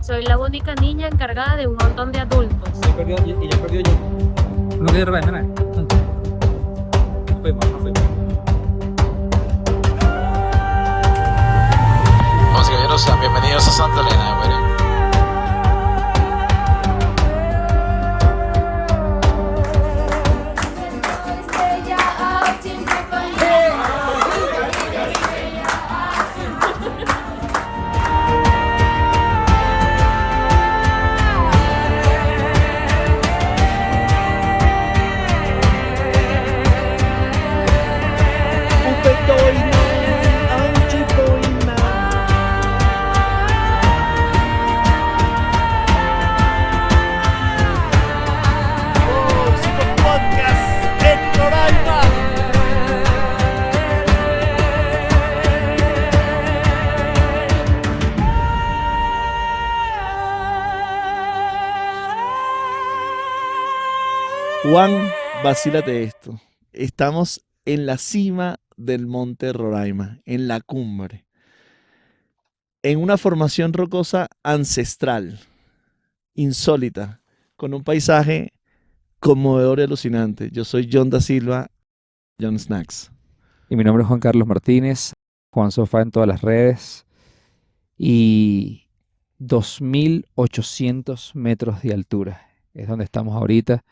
Soy la única niña encargada de un montón de adultos. Y ya perdió yo. No quiero reventar. Nos fuimos. Vamos, caballeros, sean bienvenidos a Santa Elena de Guarín. Juan, vacílate esto. Estamos en la cima del monte Roraima, en la cumbre, en una formación rocosa ancestral, insólita, con un paisaje conmovedor y alucinante. Yo soy John da Silva, John Snacks. Y mi nombre es Juan Carlos Martínez, Juan Sofá en todas las redes. Y 2.800 metros de altura es donde estamos ahorita.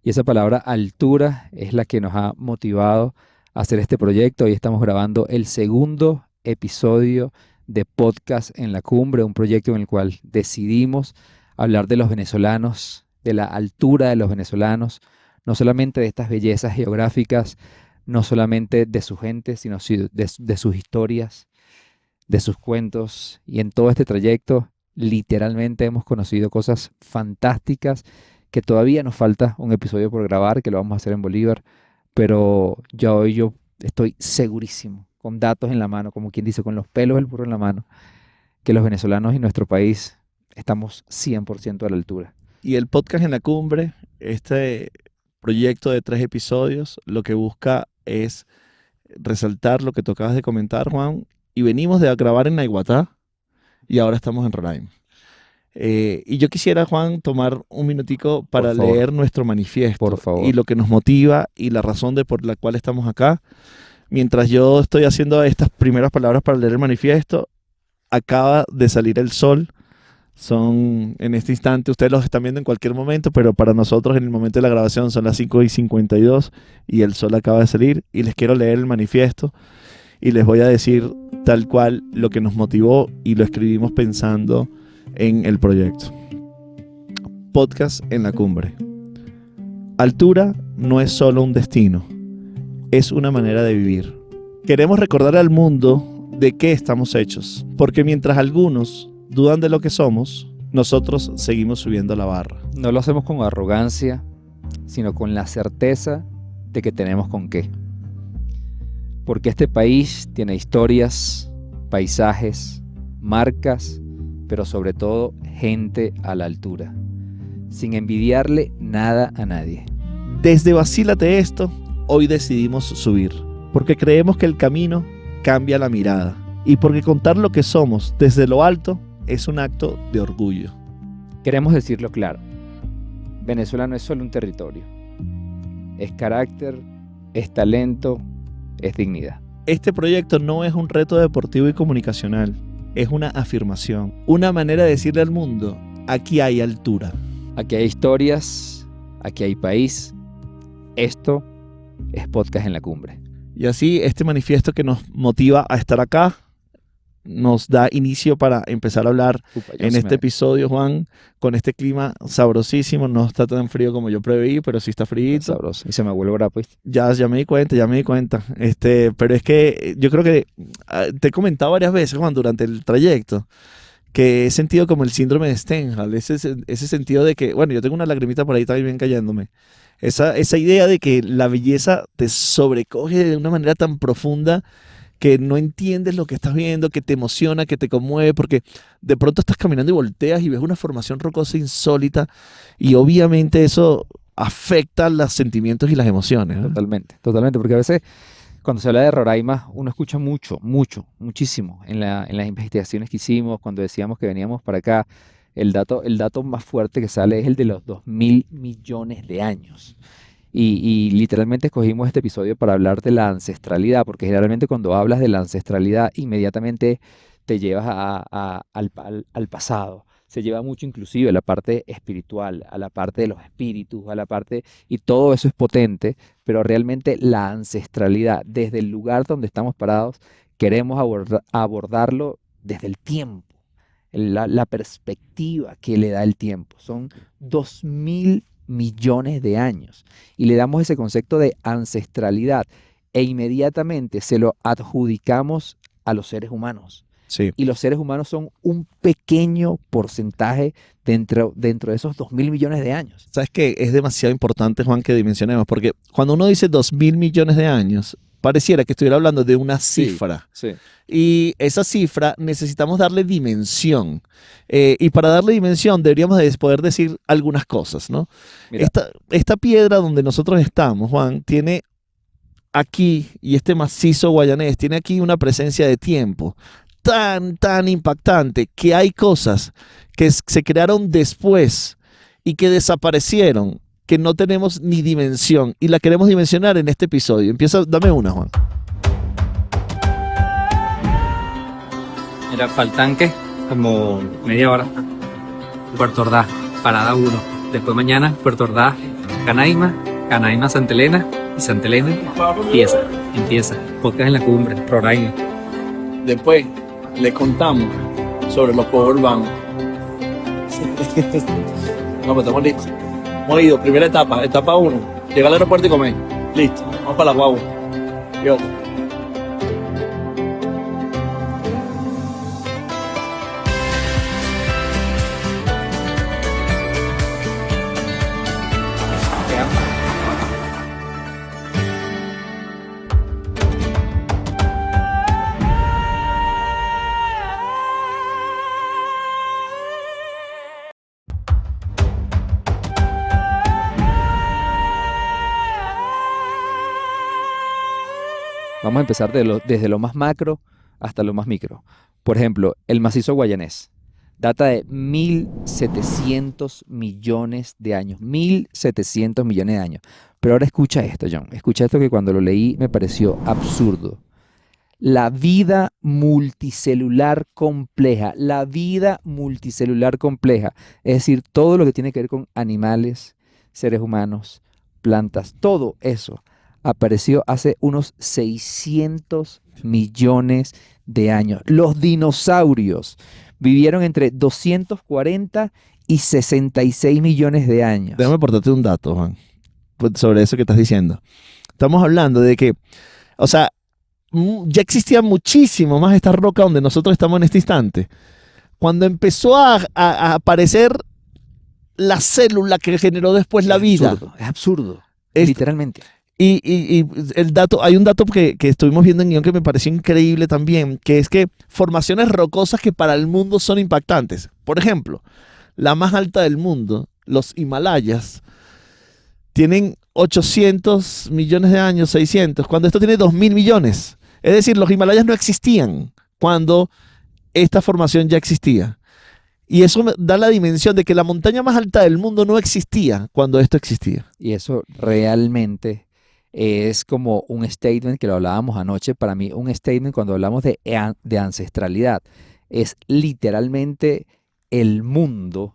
Y esa palabra altura es la que nos ha motivado a hacer este proyecto. Hoy estamos grabando el segundo episodio de Podcast en la Cumbre, un proyecto en el cual decidimos hablar de los venezolanos, de la altura de los venezolanos, no solamente de estas bellezas geográficas, no solamente de su gente, sino de sus historias, de sus cuentos. Y en todo este trayecto, literalmente hemos conocido cosas fantásticas que todavía nos falta un episodio por grabar, que lo vamos a hacer en Bolívar, pero ya hoy yo estoy segurísimo, con datos en la mano, como quien dice, con los pelos del burro en la mano, que los venezolanos y nuestro país estamos 100% a la altura. Y el podcast en la cumbre, este proyecto de 3 episodios, lo que busca es resaltar lo que tú acabas de comentar, Juan, y venimos de grabar en Naiguatá y ahora estamos en Roraima. Y yo quisiera, Juan, tomar un minutico para Por favor. leer nuestro manifiesto. Por favor. Y lo que nos motiva y la razón por la cual estamos acá. Mientras yo estoy haciendo estas primeras palabras para leer el manifiesto, acaba de salir el sol. Son en este instante, ustedes los están viendo en cualquier momento, pero para nosotros en el momento de la grabación son las 5:52 y el sol acaba de salir. Y les quiero leer el manifiesto y les voy a decir tal cual lo que nos motivó y lo escribimos pensando en el proyecto. Podcast en la cumbre. Altura no es solo un destino, es una manera de vivir. Queremos recordar al mundo de qué estamos hechos, porque mientras algunos dudan de lo que somos, nosotros seguimos subiendo la barra. No lo hacemos con arrogancia, sino con la certeza de que tenemos con qué. Porque este país tiene historias, paisajes, marcas, pero sobre todo gente a la altura, sin envidiarle nada a nadie. Desde Vacílate Esto, hoy decidimos subir, porque creemos que el camino cambia la mirada y porque contar lo que somos desde lo alto es un acto de orgullo. Queremos decirlo claro, Venezuela no es solo un territorio, es carácter, es talento, es dignidad. Este proyecto no es un reto deportivo y comunicacional, es una afirmación, una manera de decirle al mundo, aquí hay altura. Aquí hay historias, aquí hay país, esto es Podcast en la Cumbre. Y así este manifiesto que nos motiva a estar acá, nos da inicio para empezar a hablar en este episodio, Juan, con este clima sabrosísimo. No está tan frío como yo preveí, pero sí está frío. Sabroso. Y se me vuelve ahora, pues. Ya me di cuenta. Pero es que yo creo que te he comentado varias veces, Juan, durante el trayecto, que he sentido como el síndrome de Stendhal, ese sentido de que, bueno, yo tengo una lagrimita por ahí también cayéndome. Esa idea de que la belleza te sobrecoge de una manera tan profunda que no entiendes lo que estás viendo, que te emociona, que te conmueve, porque de pronto estás caminando y volteas y ves una formación rocosa insólita y obviamente eso afecta los sentimientos y las emociones, ¿no? Totalmente, porque a veces cuando se habla de Roraima uno escucha muchísimo en las investigaciones que hicimos cuando decíamos que veníamos para acá, El dato más fuerte que sale es el de los 2.000 millones de años. Y literalmente escogimos este episodio para hablar de la ancestralidad, porque generalmente cuando hablas de la ancestralidad, inmediatamente te llevas al pasado. Se lleva mucho inclusive a la parte espiritual, a la parte de los espíritus, a la parte, y todo eso es potente, pero realmente la ancestralidad, desde el lugar donde estamos parados, queremos abordarlo desde el tiempo, la perspectiva que le da el tiempo. Son 2.000 millones de años. Y le damos ese concepto de ancestralidad e inmediatamente se lo adjudicamos a los seres humanos. Sí. Y los seres humanos son un pequeño porcentaje dentro de esos 2.000 millones de años. ¿Sabes qué? Es demasiado importante, Juan, que dimensionemos, porque cuando uno dice 2.000 millones de años, pareciera que estuviera hablando de una cifra. Sí. Y esa cifra necesitamos darle dimensión. Y para darle dimensión deberíamos de poder decir algunas cosas, ¿no? Mira, Esta piedra donde nosotros estamos, Juan, tiene aquí, y este macizo guayanés, tiene aquí una presencia de tiempo tan impactante que hay cosas que se crearon después y que desaparecieron, que no tenemos ni dimensión y la queremos dimensionar en este episodio. Dame una, Juan. Mira, Faltanque, como media hora. Puerto Ordaz, parada 1. Después mañana, Puerto Ordaz, Canaima, Canaima, Santa Elena y Santa Elena empieza. Podcast en la cumbre, Roraima. Después le contamos sobre los pueblos urbanos. No, pues estamos listos. Hemos ido, primera etapa 1, llegar al aeropuerto y comer. Listo, vamos para la guagua. Yo. vamos a empezar desde lo más macro hasta lo más micro. Por ejemplo, el macizo guayanés data de 1.700 millones de años. 1.700 millones de años. Pero ahora escucha esto, John. Escucha esto que cuando lo leí me pareció absurdo. La vida multicelular compleja. La vida multicelular compleja. Es decir, todo lo que tiene que ver con animales, seres humanos, plantas, todo eso apareció hace unos 600 millones de años. Los dinosaurios vivieron entre 240 y 66 millones de años. Déjame aportarte un dato, Juan, sobre eso que estás diciendo. Estamos hablando de que, o sea, ya existía muchísimo más esta roca donde nosotros estamos en este instante. Cuando empezó a aparecer la célula que generó después la vida. Es absurdo, Es- literalmente. Y el dato, hay un dato que estuvimos viendo en guión que me pareció increíble también, que es que formaciones rocosas que para el mundo son impactantes. Por ejemplo, la más alta del mundo, los Himalayas, tienen 800 millones de años, 600, cuando esto tiene 2.000 millones. Es decir, los Himalayas no existían cuando esta formación ya existía. Y eso me da la dimensión de que la montaña más alta del mundo no existía cuando esto existía. Y eso realmente es como un statement que lo hablábamos anoche. Para mí, un statement cuando hablamos de ancestralidad es literalmente el mundo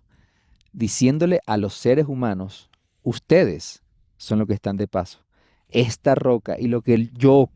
diciéndole a los seres humanos, ustedes son los que están de paso. Esta roca y lo que yo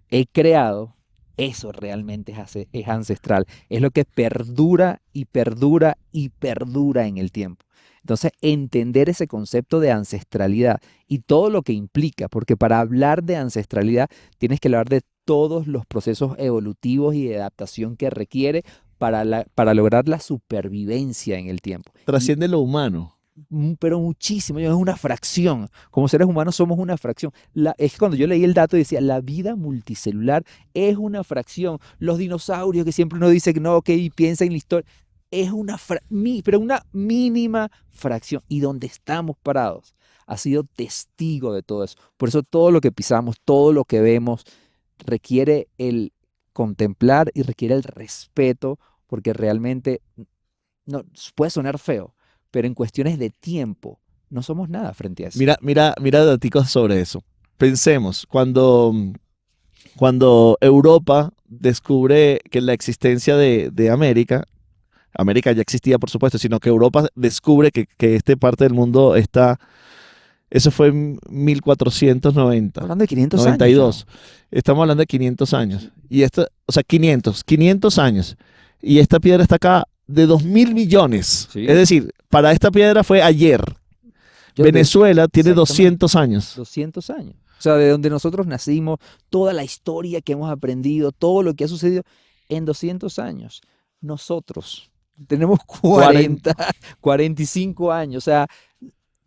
he creado, eso realmente es ancestral. Es lo que perdura y perdura y perdura en el tiempo. Entonces, entender ese concepto de ancestralidad y todo lo que implica, porque para hablar de ancestralidad tienes que hablar de todos los procesos evolutivos y de adaptación que requiere para lograr la supervivencia en el tiempo. Trasciende lo humano. Pero muchísimo, es una fracción. Como seres humanos somos una fracción. Es que cuando yo leí el dato decía, la vida multicelular es una fracción. Los dinosaurios, que siempre uno dice que no, ok, piensa en la historia, es pero una mínima fracción. Y donde estamos parados ha sido testigo de todo eso. Por eso todo lo que pisamos, todo lo que vemos, requiere el contemplar y requiere el respeto, porque realmente no, puede sonar feo, pero en cuestiones de tiempo no somos nada frente a eso. Mira daticos sobre eso. Pensemos, cuando Europa descubre que la existencia de América ya existía, por supuesto, sino que Europa descubre que esta parte del mundo está, eso fue en 1490. Estamos hablando de 500 92. años. Estamos hablando de 500 años. Y esta, o sea, 500 años. Y esta piedra está acá de 2.000 millones. Sí. Es decir, para esta piedra fue ayer. Yo- Venezuela tiene exactamente. 200 años. 200 años. O sea, de donde nosotros nacimos, toda la historia que hemos aprendido, todo lo que ha sucedido en 200 años. Nosotros tenemos 40, 45 años. O sea,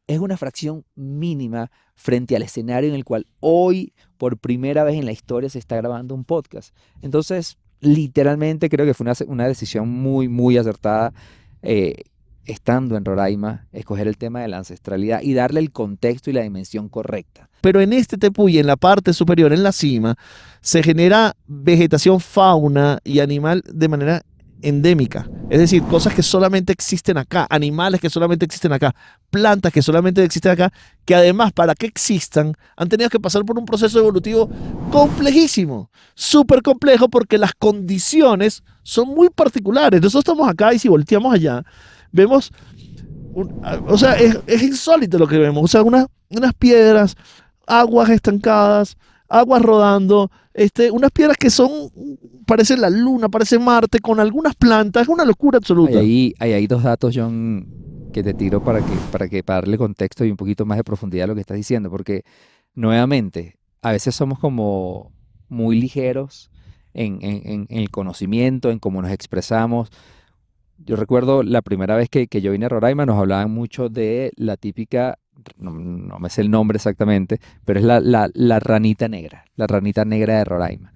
es una fracción mínima frente al escenario en el cual hoy, por primera vez en la historia, se está grabando un podcast. Entonces, literalmente creo que fue una decisión muy, muy acertada, estando en Roraima, escoger el tema de la ancestralidad y darle el contexto y la dimensión correcta. Pero en este tepuy, en la parte superior, en la cima, se genera vegetación, fauna y animal de manera endémica. Es decir, cosas que solamente existen acá, animales que solamente existen acá, plantas que solamente existen acá, que además para que existan han tenido que pasar por un proceso evolutivo complejísimo, súper complejo, porque las condiciones son muy particulares. Nosotros estamos acá y si volteamos allá, vemos, o sea, es insólito lo que vemos. O sea, unas piedras, aguas estancadas, aguas rodando, unas piedras que parece la luna, parece Marte, con algunas plantas, es una locura absoluta. Hay ahí dos datos, John, que te tiro para darle contexto y un poquito más de profundidad a lo que estás diciendo, porque nuevamente, a veces somos como muy ligeros en el conocimiento, en cómo nos expresamos. Yo recuerdo la primera vez que yo vine a Roraima, nos hablaban mucho de la típica, no me sé el nombre exactamente, pero es la ranita negra de Roraima.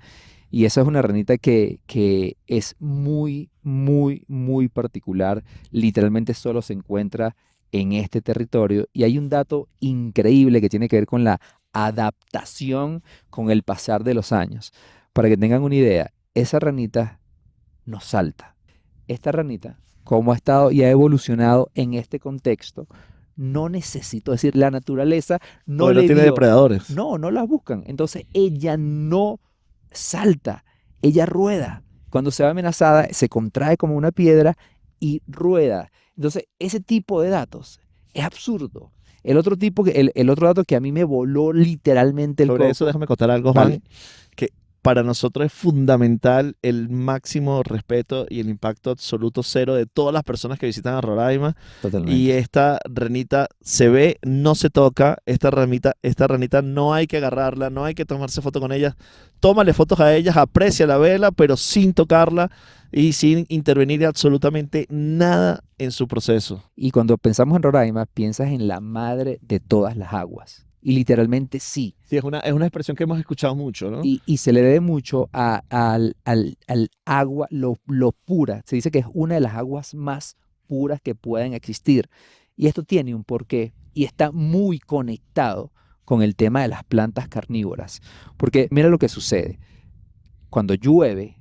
Y esa es una ranita que es muy, muy, muy particular. Literalmente solo se encuentra en este territorio. Y hay un dato increíble que tiene que ver con la adaptación con el pasar de los años. Para que tengan una idea, esa ranita no salta. Esta ranita, como ha estado y ha evolucionado en este contexto, no necesito decir, la naturaleza no Porque le no tiene dio. depredadores. No las buscan. Entonces ella no salta, ella rueda. Cuando se ve amenazada, se contrae como una piedra y rueda. Entonces, ese tipo de datos es absurdo. El otro dato que a mí me voló literalmente el Sobre coco. eso déjame contar algo, Juan, Vale. que para nosotros es fundamental el máximo respeto y el impacto absoluto cero de todas las personas que visitan a Roraima. Totalmente. Y esta ranita se ve, no se toca. Esta ranita no hay que agarrarla, no hay que tomarse foto con ella. Tómale fotos a ellas, aprecia la vela, pero sin tocarla y sin intervenir absolutamente nada en su proceso. Y cuando pensamos en Roraima, piensas en la madre de todas las aguas. Y literalmente sí. Sí, es una expresión que hemos escuchado mucho, ¿no? Y se le debe mucho al agua, lo pura. Se dice que es una de las aguas más puras que pueden existir. Y esto tiene un porqué y está muy conectado con el tema de las plantas carnívoras. Porque mira lo que sucede. Cuando llueve,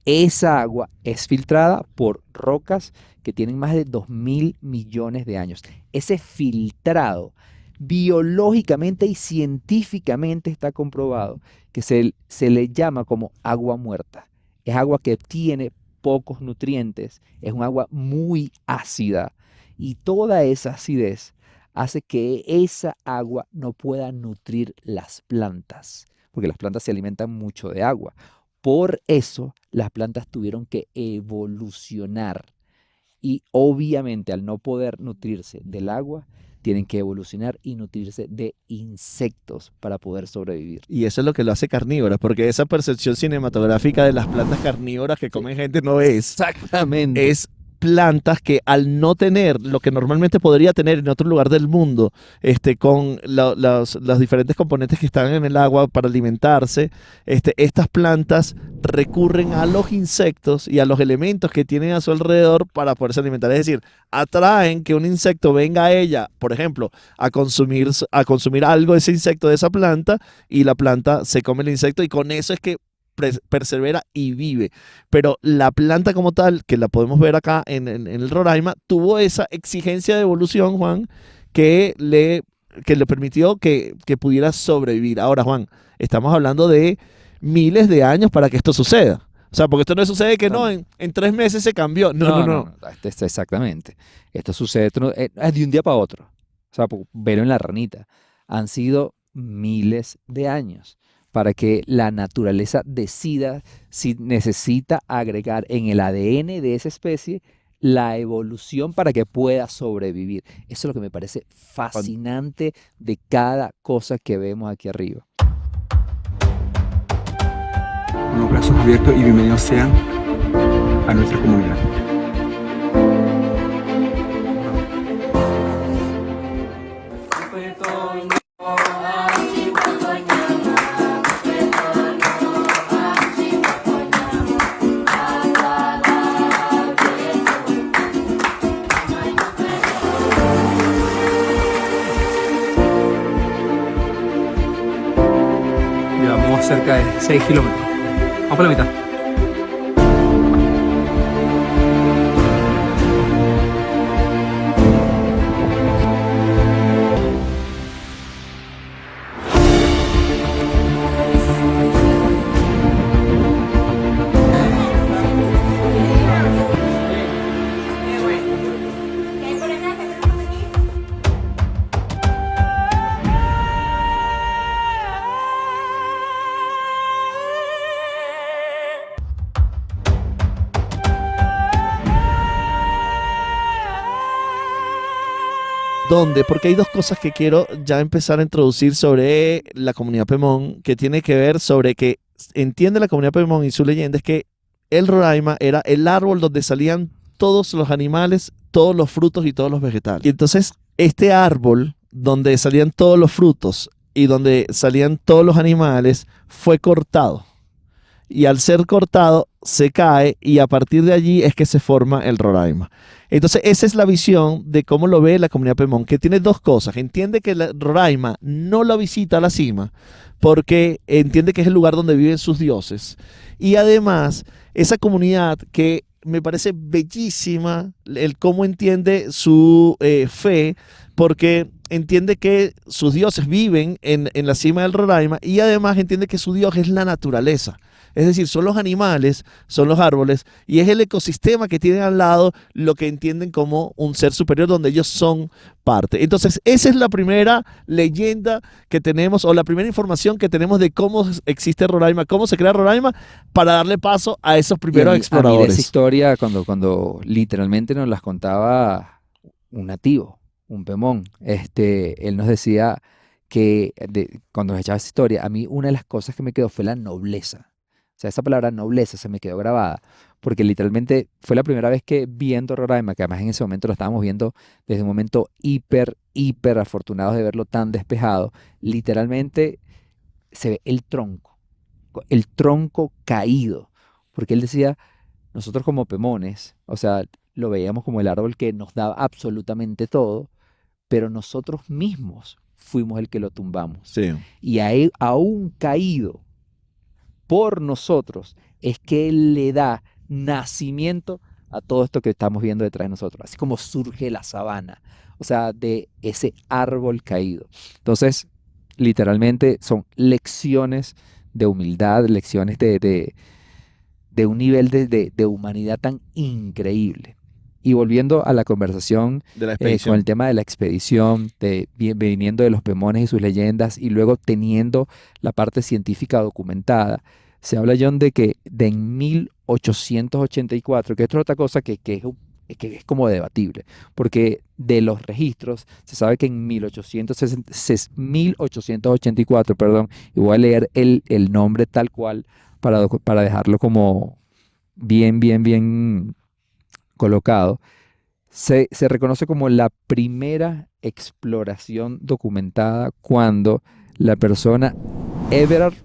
esa agua es filtrada por rocas que tienen más de 2.000 millones de años. Ese filtrado biológicamente y científicamente está comprobado que se le llama como agua muerta. Es agua que tiene pocos nutrientes, es un agua muy ácida y toda esa acidez hace que esa agua no pueda nutrir las plantas, porque las plantas se alimentan mucho de agua. Por eso las plantas tuvieron que evolucionar y obviamente al no poder nutrirse del agua, tienen que evolucionar y nutrirse de insectos para poder sobrevivir. Y eso es lo que lo hace carnívora, porque esa percepción cinematográfica de las plantas carnívoras que comen gente no es. Exactamente. Es plantas que al no tener lo que normalmente podría tener en otro lugar del mundo, con los diferentes componentes que están en el agua para alimentarse, estas plantas recurren a los insectos y a los elementos que tienen a su alrededor para poderse alimentar. Es decir, atraen que un insecto venga a ella, por ejemplo, a consumir algo de ese insecto, de esa planta, y la planta se come el insecto y con eso es que persevera y vive. Pero la planta como tal, que la podemos ver acá en el Roraima, tuvo esa exigencia de evolución, Juan, que le permitió que pudiera sobrevivir. Ahora, Juan, estamos hablando de miles de años para que esto suceda. O sea, porque esto no sucede que no, en 3 meses se cambió. No. Exactamente. Esto sucede de un día para otro. O sea, velo en la ranita. Han sido miles de años para que la naturaleza decida si necesita agregar en el ADN de esa especie la evolución para que pueda sobrevivir. Eso es lo que me parece fascinante de cada cosa que vemos aquí arriba. Con los brazos abiertos y bienvenidos sean a nuestra comunidad. Llevamos cerca de 6 kilómetros. Vamos por la mitad. ¿Dónde? Porque hay dos cosas que quiero ya empezar a introducir sobre la comunidad Pemón, que tiene que ver sobre que entiende la comunidad Pemón y su leyenda es que el Roraima era el árbol donde salían todos los animales, todos los frutos y todos los vegetales. Y entonces este árbol donde salían todos los frutos y donde salían todos los animales fue cortado. Y al ser cortado se cae y a partir de allí es que se forma el Roraima. Entonces esa es la visión de cómo lo ve la comunidad Pemón, que tiene dos cosas. Entiende que el Roraima no la visita a la cima porque entiende que es el lugar donde viven sus dioses. Y además esa comunidad que me parece bellísima el cómo entiende su fe, porque entiende que sus dioses viven en la cima del Roraima y además entiende que su dios es la naturaleza. Es decir, son los animales, son los árboles y es el ecosistema que tienen al lado lo que entienden como un ser superior donde ellos son parte. Entonces, esa es la primera leyenda que tenemos o la primera información que tenemos de cómo existe Roraima, cómo se crea Roraima para darle paso a esos primeros exploradores. A mí de esa historia, cuando literalmente nos las contaba un nativo, un Pemón, él nos decía que cuando nos echaba esa historia, a mí una de las cosas que me quedó fue la nobleza. O sea, esa palabra nobleza se me quedó grabada, porque literalmente fue la primera vez que viendo Roraima, que además en ese momento lo estábamos viendo desde un momento hiper afortunados de verlo tan despejado, literalmente se ve el tronco caído, porque él decía, nosotros como Pemones, o sea, lo veíamos como el árbol que nos daba absolutamente todo, pero nosotros mismos fuimos el que lo tumbamos. Sí. Y aún caído por nosotros es que Él le da nacimiento a todo esto que estamos viendo detrás de nosotros, así como surge la sabana, o sea, de ese árbol caído. Entonces, literalmente son lecciones de humildad, lecciones de un nivel de humanidad tan increíble. Y volviendo a la conversación De la expedición. con el tema de la expedición, viniendo de los Pemones y sus leyendas, y luego teniendo la parte científica documentada, se habla, John, de en 1884, que esto es otra cosa que es como debatible, porque de los registros se sabe que en 1884, perdón, y voy a leer el nombre tal cual para dejarlo como bien colocado, se reconoce como la primera exploración documentada cuando la persona Everard,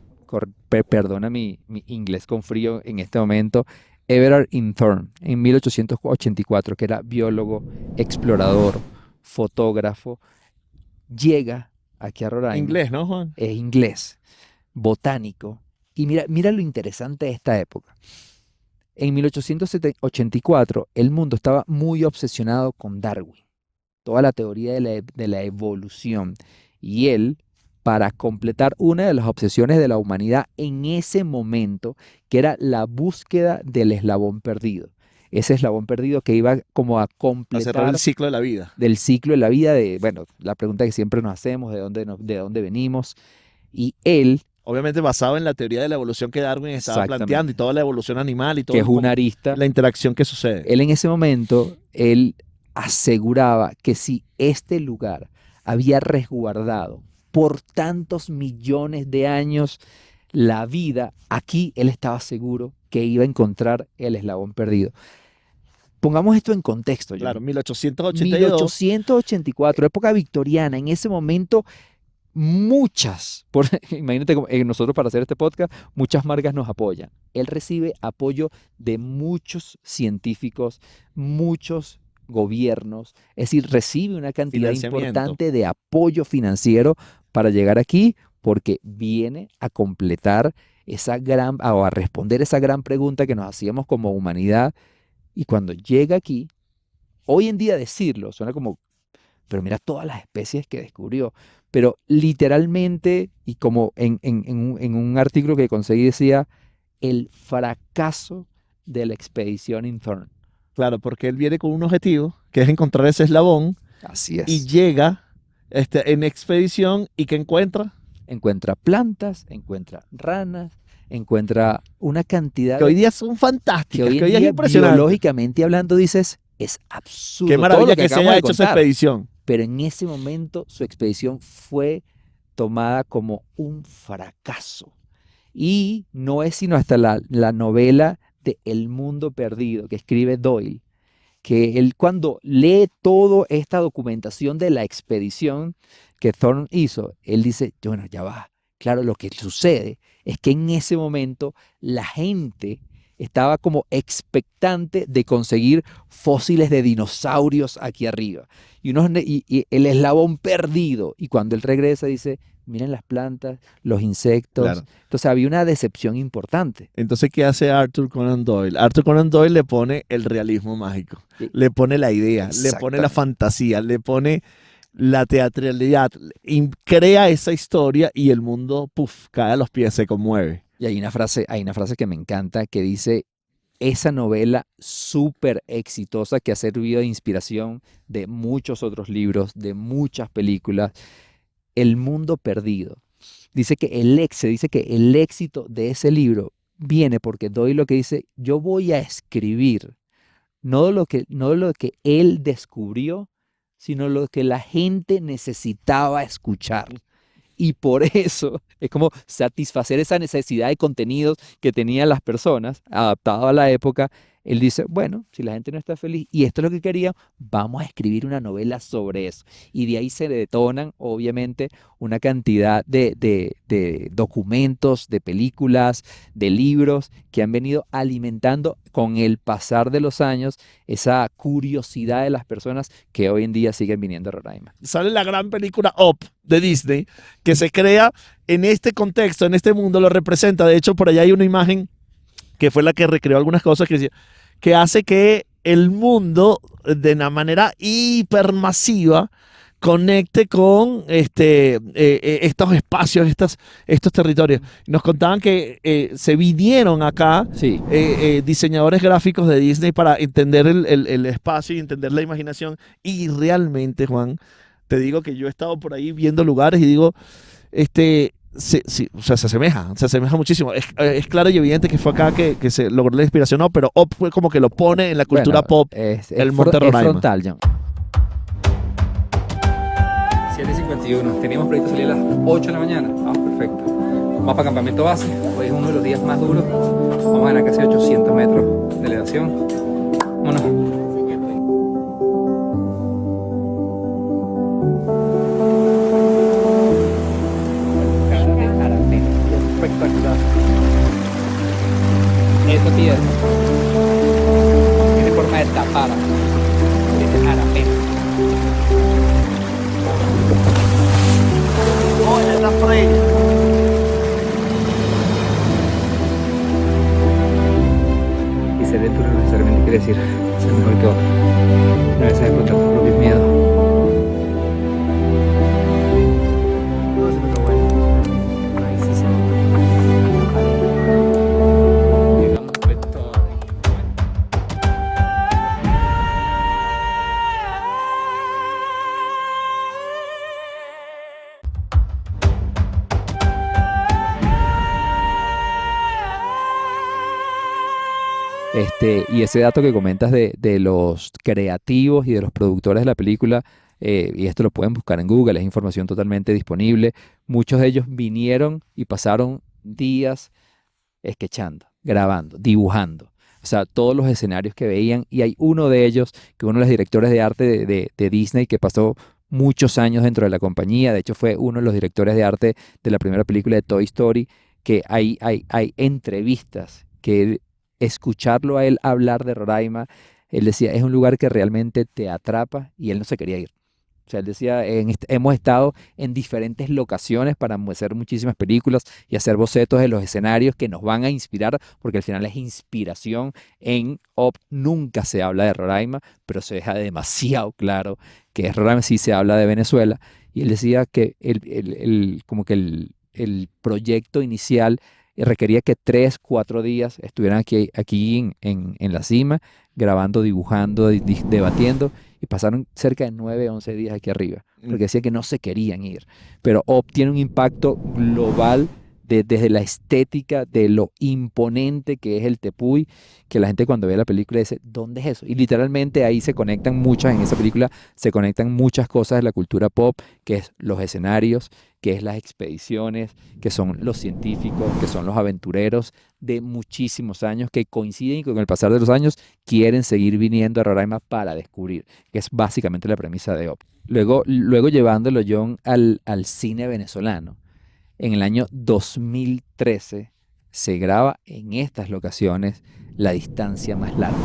perdona mi inglés con frío en este momento, Everard Thorne, en 1884, que era biólogo, explorador, fotógrafo, llega aquí a Roraima. Inglés, ¿no, Juan? Es inglés, botánico, Y mira lo interesante de esta época. En 1884, el mundo estaba muy obsesionado con Darwin, toda la teoría de la evolución. Y él, para completar una de las obsesiones de la humanidad en ese momento, que era la búsqueda del eslabón perdido. Ese eslabón perdido que iba como a A cerrar completar el ciclo de la vida. del ciclo de la vida, bueno, la pregunta que siempre nos hacemos, de dónde venimos. Y él, Obviamente basado en la teoría de la evolución que Darwin estaba Exactamente. planteando y toda la evolución animal y todo que es una arista, la interacción que sucede. él en ese momento, él aseguraba que si este lugar había resguardado por tantos millones de años la vida, aquí él estaba seguro que iba a encontrar el eslabón perdido. Pongamos esto en contexto, Claro, Johnny. 1882. 1884, época victoriana. En ese momento, imagínate, nosotros para hacer este podcast, muchas marcas nos apoyan. Él recibe apoyo de muchos científicos, muchos gobiernos, es decir, recibe una cantidad Financiamiento. importante de apoyo financiero para llegar aquí, porque viene a completar o a responder esa gran pregunta que nos hacíamos como humanidad. Y cuando llega aquí, hoy en día decirlo suena como, pero mira todas las especies que descubrió. Pero literalmente, y como en un artículo que conseguí decía, el fracaso de la expedición Thorn. Claro, porque él viene con un objetivo, que es encontrar ese eslabón, Así es. y llega en expedición y ¿qué encuentra? Encuentra plantas, encuentra ranas, encuentra una cantidad Que hoy día son fantásticas, que que hoy día es impresionante. biológicamente hablando, dices, es absurdo. Qué todo maravilla lo que se acabamos haya de hecho esa contar. expedición. Pero en ese momento su expedición fue tomada como un fracaso. Y no es sino hasta la novela de El Mundo Perdido que escribe Doyle, que él cuando lee toda esta documentación de la expedición que Thorne hizo, él dice, bueno, ya va. Claro, lo que sucede es que en ese momento la gente estaba como expectante de conseguir fósiles de dinosaurios aquí arriba. Y el eslabón perdido. Y cuando él regresa dice, miren las plantas, los insectos. Claro. Entonces había una decepción importante. Entonces, ¿qué hace Arthur Conan Doyle? Arthur Conan Doyle le pone el realismo mágico, Sí. le pone la idea, le pone la Exactamente. fantasía, le pone la teatralidad, y crea esa historia y el mundo, puff, cae a los pies, se conmueve. Y hay una frase que me encanta que dice, esa novela súper exitosa que ha servido de inspiración de muchos otros libros, de muchas películas, El Mundo Perdido. Se dice que el éxito de ese libro viene porque Doyle lo que dice, yo voy a escribir no lo que él descubrió, sino lo que la gente necesitaba escuchar. Y por eso es como satisfacer esa necesidad de contenidos que tenían las personas, adaptado a la época. Él dice, bueno, si la gente no está feliz y esto es lo que quería, vamos a escribir una novela sobre eso. Y de ahí se detonan, obviamente, una cantidad de documentos, de películas, de libros que han venido alimentando con el pasar de los años esa curiosidad de las personas que hoy en día siguen viniendo a Roraima. Sale la gran película Up de Disney, que se crea en este contexto, en este mundo, lo representa. De hecho, por allá hay una imagen que fue la que recreó algunas cosas que hace que el mundo de una manera hipermasiva conecte con estos espacios, estos territorios. Nos contaban que se vinieron acá Sí. diseñadores gráficos de Disney para entender el espacio y entender la imaginación. Y realmente, Juan, te digo que yo he estado por ahí viendo lugares y digo, sí, o sea, se asemeja muchísimo. Es claro y evidente que fue acá que se logró la inspiración, ¿no? Pero Up fue como que lo pone en la cultura Bueno, pop. el Monte Roraima. frontal, John. 7:51. Teníamos previsto salir a las 8 de la mañana. Vamos, perfecto. Vamos para campamento base. Hoy es uno de los días más duros. Vamos a ganar casi 800 metros de elevación. Vámonos. Espectacular. Esto tiene forma de tapada. Es arapé. altura no necesariamente quiere decir ser mejor que otro. A veces enfrentar tus propios miedos. Ahí sí se nota. Digamos, fue todo en este momento. Y ese dato que comentas de los creativos y de los productores de la película, y esto lo pueden buscar en Google, es información totalmente disponible. Muchos de ellos vinieron y pasaron días sketchando, grabando, dibujando. O sea, todos los escenarios que veían, y hay uno de ellos, que uno de los directores de arte de Disney, que pasó muchos años dentro de la compañía, de hecho fue uno de los directores de arte de la primera película de Toy Story, que hay entrevistas que escucharlo a él hablar de Roraima, él decía, es un lugar que realmente te atrapa y él no se quería ir. O sea, él decía, hemos estado en diferentes locaciones para hacer muchísimas películas y hacer bocetos de los escenarios que nos van a inspirar, porque al final es inspiración. En Up nunca se habla de Roraima, pero se deja demasiado claro que es Roraima, sí se habla de Venezuela. Y él decía que como que el proyecto inicial requería que 3, 4 días estuvieran aquí en la cima, grabando, dibujando, debatiendo, y pasaron cerca de 9, 11 días aquí arriba, porque decía que no se querían ir. Pero tiene un impacto global desde la estética, de lo imponente que es el Tepuy, que la gente cuando ve la película dice, ¿dónde es eso? Y literalmente ahí se conectan en esa película se conectan muchas cosas de la cultura pop, que es los escenarios, que es las expediciones, que son los científicos, que son los aventureros de muchísimos años, que coinciden y con el pasar de los años quieren seguir viniendo a Roraima para descubrir, que es básicamente la premisa de Up. Luego llevándolo John al cine venezolano. En el año 2013 se graba en estas locaciones La distancia más larga.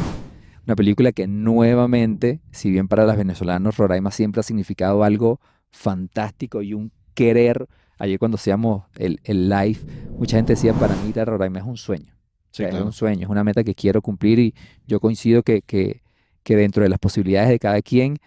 Una película que nuevamente, si bien para los venezolanos Roraima siempre ha significado algo fantástico y un querer. Ayer cuando hacíamos el live, mucha gente decía, para mí ir a Roraima es un sueño. Sí, Es claro. un sueño, es una meta que quiero cumplir, y yo coincido que dentro de las posibilidades de cada quien,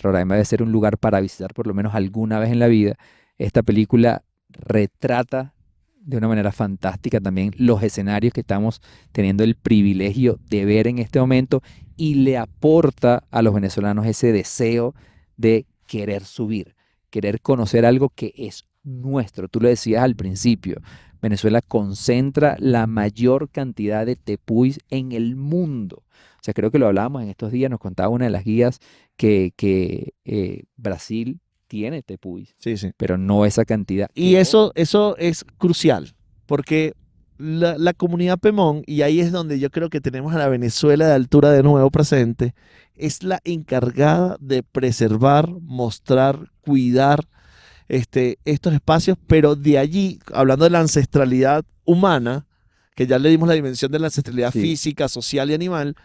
Roraima debe ser un lugar para visitar por lo menos alguna vez en la vida. Esta película retrata de una manera fantástica también los escenarios que estamos teniendo el privilegio de ver en este momento, y le aporta a los venezolanos ese deseo de querer subir, querer conocer algo que es nuestro. Tú lo decías al principio, Venezuela concentra la mayor cantidad de tepuis en el mundo. O sea, creo que lo hablábamos en estos días, nos contaba una de las guías que Brasil tiene tepuis, Sí, sí. pero no esa cantidad. Y eso es crucial, porque la comunidad Pemón, y ahí es donde yo creo que tenemos a la Venezuela de altura de nuevo presente, es la encargada de preservar, mostrar, cuidar estos espacios, pero de allí, hablando de la ancestralidad humana, que ya le dimos la dimensión de la ancestralidad Sí. física, social y animal,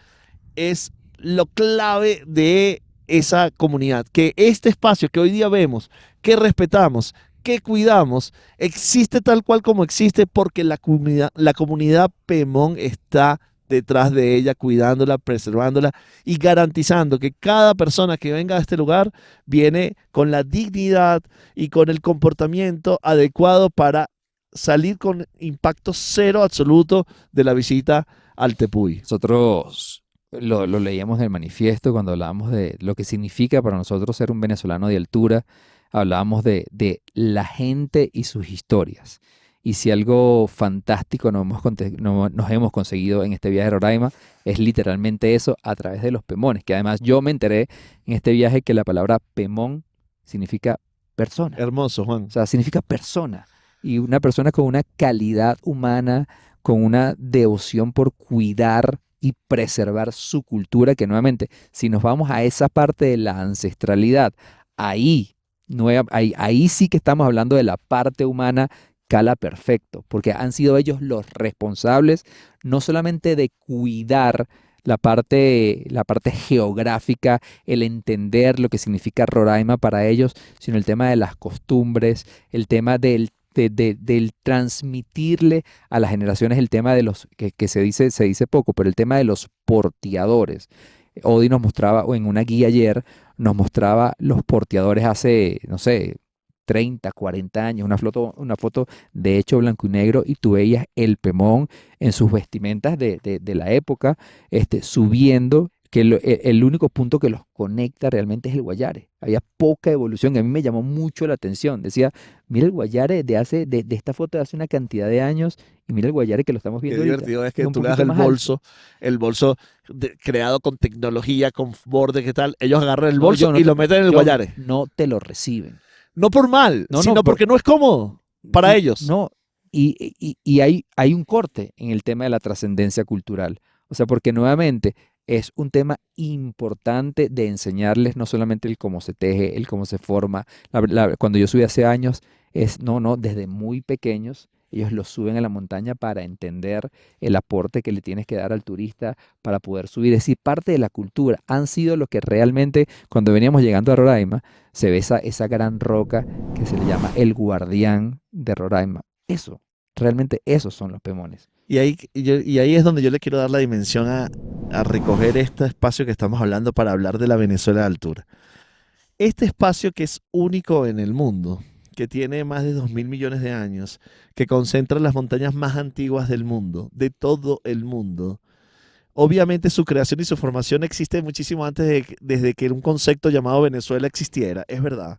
es lo clave de esa comunidad, que este espacio que hoy día vemos, que respetamos, que cuidamos, existe tal cual como existe porque la comunidad Pemón está detrás de ella, cuidándola, preservándola y garantizando que cada persona que venga a este lugar viene con la dignidad y con el comportamiento adecuado para salir con impacto cero absoluto de la visita al Tepuy. Nosotros lo leíamos en el manifiesto cuando hablábamos de lo que significa para nosotros ser un venezolano de altura. Hablábamos de la gente y sus historias. Y si algo fantástico nos hemos conseguido en este viaje a Roraima, es literalmente eso a través de los pemones. Que además yo me enteré en este viaje que la palabra pemón significa persona. Hermoso, Juan. O sea, significa persona. Y una persona con una calidad humana, con una devoción por cuidar y preservar su cultura, que nuevamente, si nos vamos a esa parte de la ancestralidad, ahí sí que estamos hablando de la parte humana, cala perfecto, porque han sido ellos los responsables no solamente de cuidar la parte geográfica, el entender lo que significa Roraima para ellos, sino el tema de las costumbres, el tema del del transmitirle a las generaciones el tema de los, que se dice poco, pero el tema de los porteadores. Odi nos mostraba, o en una guía ayer, nos mostraba los porteadores hace, no sé, 30, 40 años, una foto de hecho blanco y negro, y tú veías el Pemón en sus vestimentas de la época, subiendo, que el único punto que los conecta realmente es el Guayare. Había poca evolución, y a mí me llamó mucho la atención. Decía, mira el Guayare de esta foto de hace una cantidad de años, y mira el Guayare que lo estamos Qué viendo ahorita. divertido es que Es un tú le das poquito el más bolso, creado con tecnología, con borde, ¿qué tal? Ellos agarran el No, bolso yo no y te- lo meten en el John, Guayare. no te lo reciben. No por mal, No, sino porque no es cómodo para ellos. No, y hay un corte en el tema de la trascendencia cultural. O sea, porque nuevamente es un tema importante de enseñarles no solamente el cómo se teje, el cómo se forma. Cuando yo subí hace años, desde muy pequeños, ellos los suben a la montaña para entender el aporte que le tienes que dar al turista para poder subir. Es decir, parte de la cultura han sido lo que realmente, cuando veníamos llegando a Roraima, se ve esa gran roca que se le llama el guardián de Roraima. Realmente esos son los Pemones. Y ahí es donde yo le quiero dar la dimensión a recoger este espacio que estamos hablando para hablar de la Venezuela de altura. Este espacio que es único en el mundo, que tiene más de 2.000 millones de años, que concentra las montañas más antiguas del mundo, de todo el mundo. Obviamente su creación y su formación existe muchísimo antes desde que un concepto llamado Venezuela existiera, es verdad.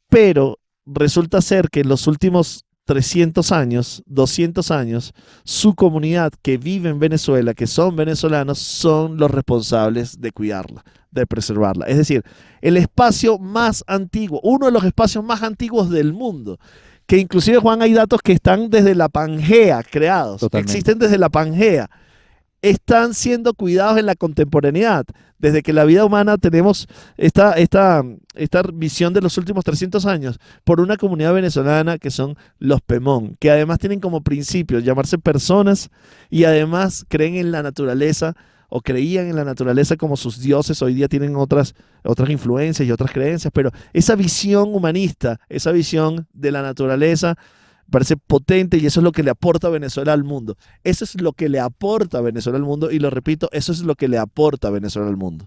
Pero resulta ser que en los últimos 300 años, 200 años, su comunidad que vive en Venezuela, que son venezolanos, son los responsables de cuidarla, de preservarla. Es decir, el espacio más antiguo, uno de los espacios más antiguos del mundo, que inclusive, Juan, hay datos que están desde la Pangea creados, Totalmente. existen desde la Pangea, están siendo cuidados en la contemporaneidad. Desde que la vida humana tenemos esta visión de los últimos 300 años por una comunidad venezolana que son los Pemón, que además tienen como principio llamarse personas y además creen en la naturaleza o creían en la naturaleza como sus dioses. Hoy día tienen otras influencias y otras creencias, pero esa visión humanista, esa visión de la naturaleza parece potente, y eso es lo que le aporta Venezuela al mundo. Eso es lo que le aporta Venezuela al mundo, y lo repito, eso es lo que le aporta Venezuela al mundo.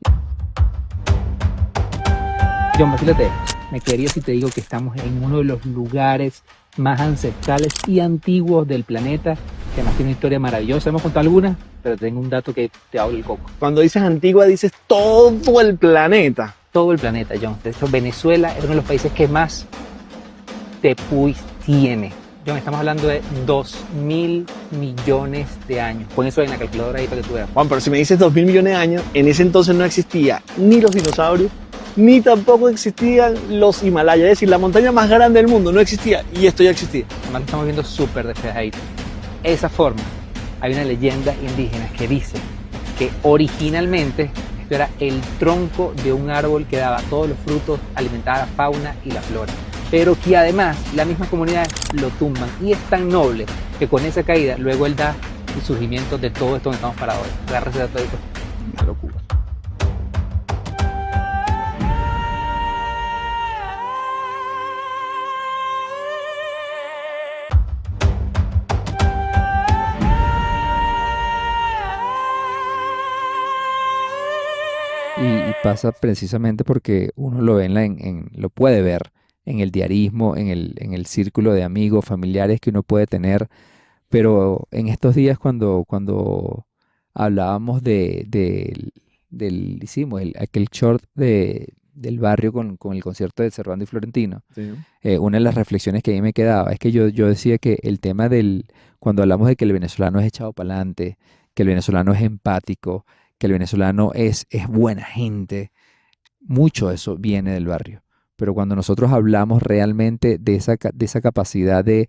John, fíjate, me quedaría si te digo que estamos en uno de los lugares más ancestrales y antiguos del planeta, que además tiene una historia maravillosa. Hemos contado algunas, pero tengo un dato que te habla el coco. Cuando dices antigua, dices todo el planeta. Todo el planeta, John. De hecho, Venezuela es uno de los países que más tepuis tiene. John, estamos hablando de 2.000 millones de años. Pon eso en la calculadora ahí para que tú veas. Juan, pero si me dices 2.000 millones de años, en ese entonces no existía ni los dinosaurios, ni tampoco existían los Himalayas. Es decir, la montaña más grande del mundo no existía, y esto ya existía. Además lo estamos viendo súper despejadito. Esa forma, hay una leyenda indígena que dice que originalmente esto era el tronco de un árbol que daba todos los frutos, alimentaba a la fauna y la flora, pero que además las mismas comunidades lo tumban, y es tan noble que con esa caída luego él da el surgimiento de todo esto donde estamos parados hoy. Agarra ese dato ahí, pues. Una locura. Y pasa precisamente porque uno lo ve lo puede ver en el diarismo, en el círculo de amigos, familiares que uno puede tener. Pero en estos días cuando hablábamos hicimos aquel short del barrio con el concierto de Servando y Florentino, una de las reflexiones que a mí me quedaba es que yo decía que el tema cuando hablamos de que el venezolano es echado para adelante, que el venezolano es empático, que el venezolano es buena gente, mucho de eso viene del barrio. Pero cuando nosotros hablamos realmente de esa capacidad de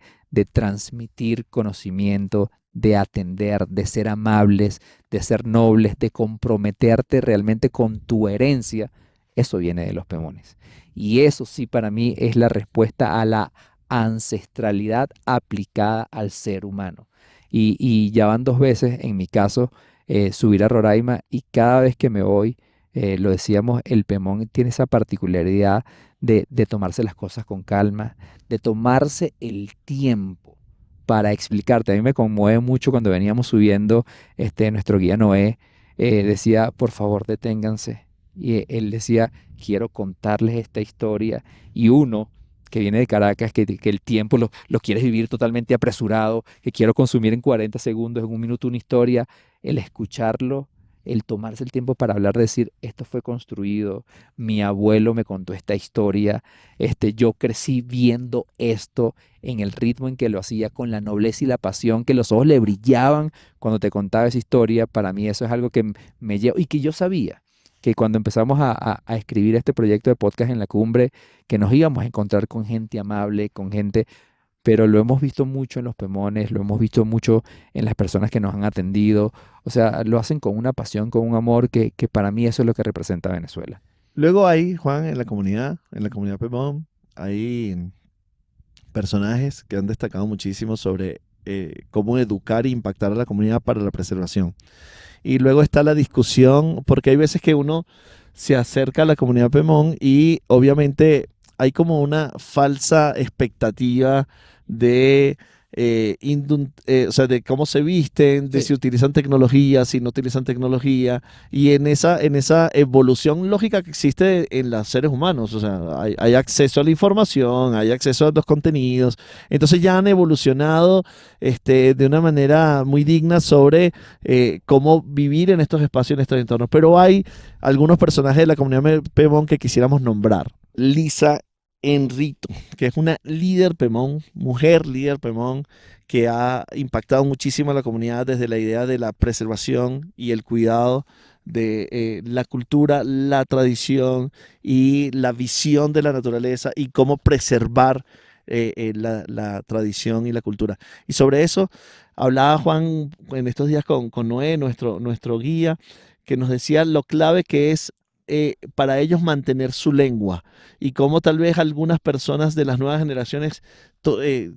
transmitir conocimiento, de atender, de ser amables, de ser nobles, de comprometerte realmente con tu herencia, eso viene de los Pemones. Y eso sí, para mí es la respuesta a la ancestralidad aplicada al ser humano. Y ya van 2 veces, en mi caso, subir a Roraima, y cada vez que me voy, lo decíamos, el Pemón tiene esa particularidad de tomarse las cosas con calma, de tomarse el tiempo para explicarte. A mí me conmueve mucho cuando veníamos subiendo, nuestro guía Noé decía, por favor, deténganse. Y él decía, quiero contarles esta historia. Y uno que viene de Caracas, que el tiempo lo quieres vivir totalmente apresurado, que quiero consumir en 40 segundos, en un minuto una historia, el escucharlo, el tomarse el tiempo para hablar, decir, esto fue construido, mi abuelo me contó esta historia, yo crecí viendo esto en el ritmo en que lo hacía, con la nobleza y la pasión, que los ojos le brillaban cuando te contaba esa historia. Para mí eso es algo que me lleva y que yo sabía que cuando empezamos a escribir este proyecto de podcast en la cumbre, que nos íbamos a encontrar con gente amable, con gente, pero lo hemos visto mucho en los Pemones, lo hemos visto mucho en las personas que nos han atendido. O sea, lo hacen con una pasión, con un amor que para mí eso es lo que representa Venezuela. Luego hay, Juan, en la comunidad Pemón, hay personajes que han destacado muchísimo sobre cómo educar e impactar a la comunidad para la preservación. Y luego está la discusión, porque hay veces que uno se acerca a la comunidad Pemón y obviamente hay como una falsa expectativa de, o sea, de cómo se visten, de Sí. si utilizan tecnología, si no utilizan tecnología, y en esa evolución lógica que existe en los seres humanos, o sea, hay acceso a la información, hay acceso a los contenidos, entonces ya han evolucionado de una manera muy digna sobre cómo vivir en estos espacios, en estos entornos, pero hay algunos personajes de la comunidad Pemón que quisiéramos nombrar. Lisa Enrito, que es una líder Pemón, mujer líder Pemón, que ha impactado muchísimo a la comunidad desde la idea de la preservación y el cuidado de la cultura, la tradición y la visión de la naturaleza y cómo preservar la tradición y la cultura. Y sobre eso hablaba Juan en estos días con Noé, nuestro guía, que nos decía lo clave que es para ellos mantener su lengua y cómo tal vez algunas personas de las nuevas generaciones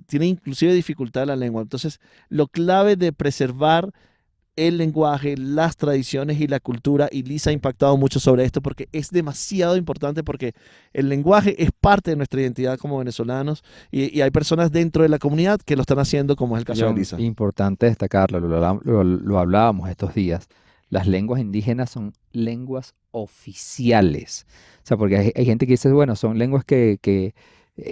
tienen inclusive dificultad en la lengua. Entonces, lo clave de preservar el lenguaje, las tradiciones y la cultura, y Lisa ha impactado mucho sobre esto porque es demasiado importante, porque el lenguaje es parte de nuestra identidad como venezolanos y hay personas dentro de la comunidad que lo están haciendo, como es el caso de John, Lisa. importante destacarlo, lo hablábamos estos días. Las lenguas indígenas son lenguas oficiales. O sea, porque hay gente que dice, bueno, son lenguas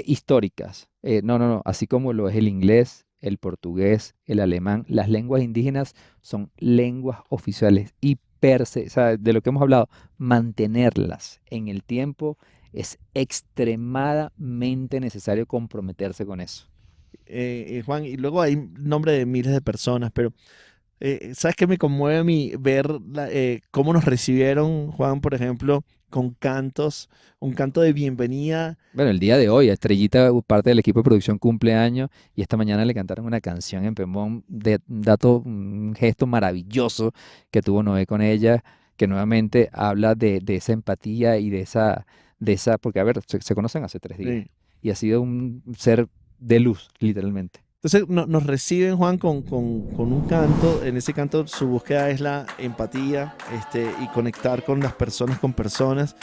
históricas. No. Así como lo es el inglés, el portugués, el alemán, las lenguas indígenas son lenguas oficiales y o sea, de lo que hemos hablado, mantenerlas en el tiempo es extremadamente necesario comprometerse con eso. Juan, y luego hay nombre de miles de personas, pero ¿sabes qué me conmueve a mí? Ver cómo nos recibieron, Juan, por ejemplo, con cantos, un canto de bienvenida. Bueno, el día de hoy, Estrellita, parte del equipo de producción, cumple años y esta mañana le cantaron una canción en Pemón, un gesto maravilloso que tuvo Noé con ella, que nuevamente habla de esa empatía y de esa, porque a ver, se conocen hace 3 días Sí. y ha sido un ser de luz, literalmente. Entonces nos reciben, Juan, con un canto. En ese canto su búsqueda es la empatía y conectar con las personas, con personas,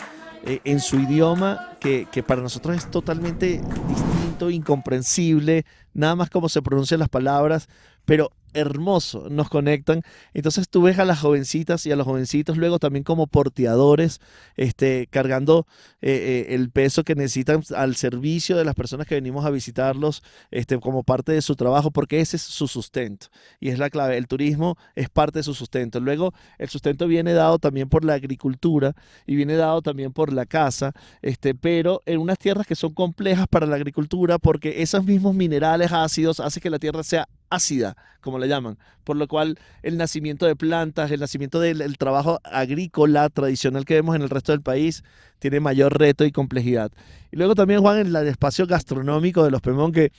en su idioma que para nosotros es totalmente distinto, incomprensible, nada más cómo se pronuncian las palabras, pero hermoso, nos conectan. Entonces tú ves a las jovencitas y a los jovencitos luego también como porteadores, cargando el peso que necesitan al servicio de las personas que venimos a visitarlos, como parte de su trabajo, porque ese es su sustento y es la clave. El turismo es parte de su sustento. Luego el sustento viene dado también por la agricultura y viene dado también por la caza, pero en unas tierras que son complejas para la agricultura, porque esos mismos minerales ácidos hacen que la tierra sea ácida, como le llaman, por lo cual el nacimiento de plantas, el nacimiento del trabajo agrícola tradicional que vemos en el resto del país tiene mayor reto y complejidad. Y luego también, Juan, el espacio gastronómico de los Pemón, que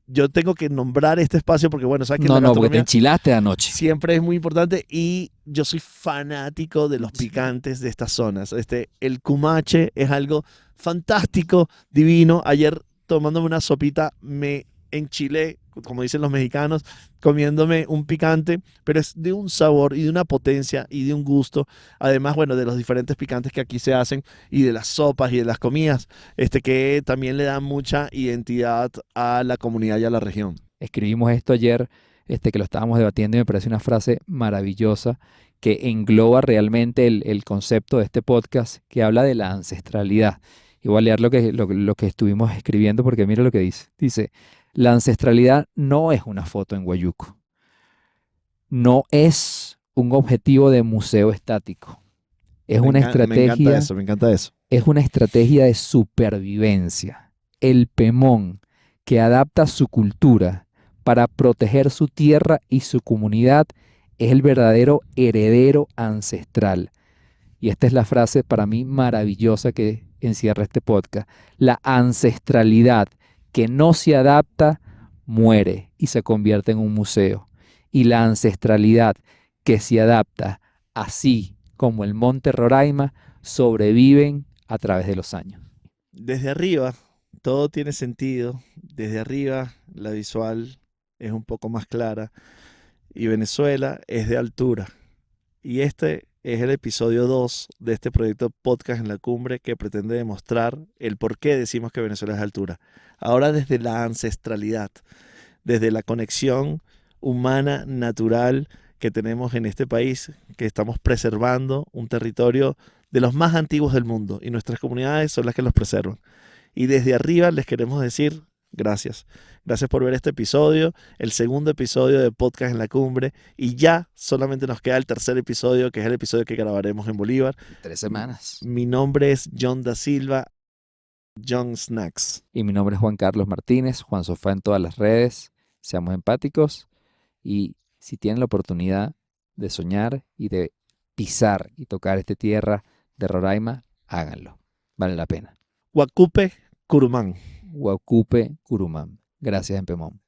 yo tengo que nombrar este espacio porque, bueno, sabes que la No, porque te gastronomía enchilaste anoche. siempre es muy importante y yo soy fanático de los picantes de estas zonas. El cumache es algo fantástico, divino. Ayer tomándome una sopita me enchilé como dicen los mexicanos, comiéndome un picante, pero es de un sabor y de una potencia y de un gusto. Además, bueno, de los diferentes picantes que aquí se hacen y de las sopas y de las comidas, que también le dan mucha identidad a la comunidad y a la región. Escribimos esto ayer, que lo estábamos debatiendo y me parece una frase maravillosa que engloba realmente el concepto de este podcast que habla de la ancestralidad. Y voy a leer lo que estuvimos escribiendo porque mira lo que dice. Dice, la ancestralidad no es una foto en Huayuco. No es un objetivo de museo estático. Es una Me encanta estrategia, eso, me encanta eso. es una estrategia de supervivencia. El Pemón, que adapta su cultura para proteger su tierra y su comunidad, es el verdadero heredero ancestral. Y esta es la frase para mí maravillosa que encierra este podcast. La ancestralidad que no se adapta muere y se convierte en un museo. Y la ancestralidad que se adapta, así como el Monte Roraima, sobreviven a través de los años. Desde arriba todo tiene sentido. Desde arriba la visual es un poco más clara y Venezuela es de altura. Y este es el episodio 2 de este proyecto Podcast en la Cumbre que pretende demostrar el por qué decimos que Venezuela es de altura. Ahora desde la ancestralidad, desde la conexión humana, natural que tenemos en este país, que estamos preservando un territorio de los más antiguos del mundo y nuestras comunidades son las que los preservan. Y desde arriba les queremos decir gracias. Gracias por ver este episodio, el segundo episodio de Podcast en la Cumbre, y ya solamente nos queda el tercer episodio, que es el episodio que grabaremos en Bolívar. 3 semanas. Mi nombre es John da Silva, John Snacks. Y mi nombre es Juan Carlos Martínez, Juan Sofá en todas las redes. Seamos empáticos y si tienen la oportunidad de soñar y de pisar y tocar esta tierra de Roraima, háganlo. Vale la pena. Huacupe, Curumán. Huacupe, Curumán. Gracias, Empemón.